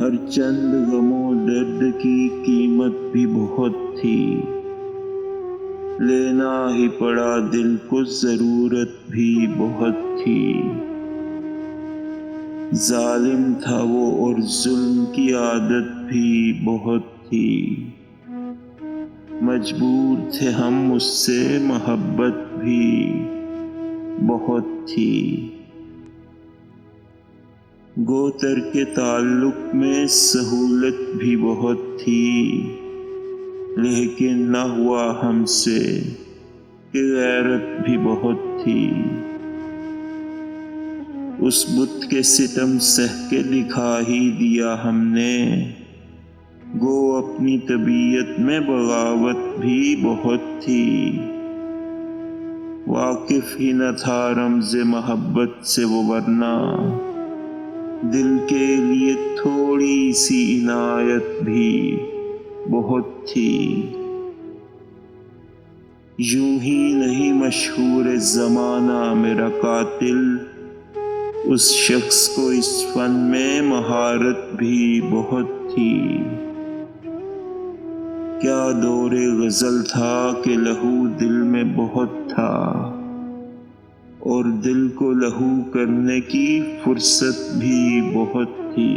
ہر چند غم و درد کی قیمت بھی بہت تھی، لینا ہی پڑا دل کو ضرورت بھی بہت تھی۔ ظالم تھا وہ اور ظلم کی عادت بھی بہت تھی، مجبور تھے ہم اس سے محبت بھی بہت تھی۔ گو ترک تعلق میں سہولت بھی بہت تھی، لیکن نہ ہوا ہم سے کہ غیرت بھی بہت تھی۔ اس بت کے ستم سہ کے دکھا ہی دیا ہم نے، گو اپنی طبیعت میں بغاوت بھی بہت تھی۔ واقف ہی نہ تھا رمز محبت سے وہ، ورنہ دل کے لیے تھوڑی سی عنایت بھی بہت تھی۔ یوں ہی نہیں مشہور زمانہ میرا قاتل، اس شخص کو اس فن میں مہارت بھی بہت تھی۔ کیا دور غزل تھا کہ لہو دل میں بہت تھا، اور دل کو لہو کرنے کی فرصت بھی بہت تھی۔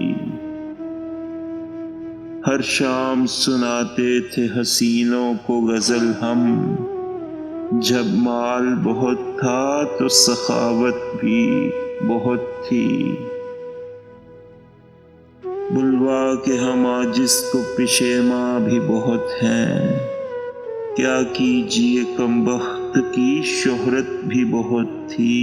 ہر شام سناتے تھے حسینوں کو غزل ہم، جب مال بہت تھا تو سخاوت بھی بہت تھی۔ بلوا کے ہم عاجز کو پشیماں بھی بہت ہیں، کیا کیجیے کم بخت کی شہرت بھی بہت تھی۔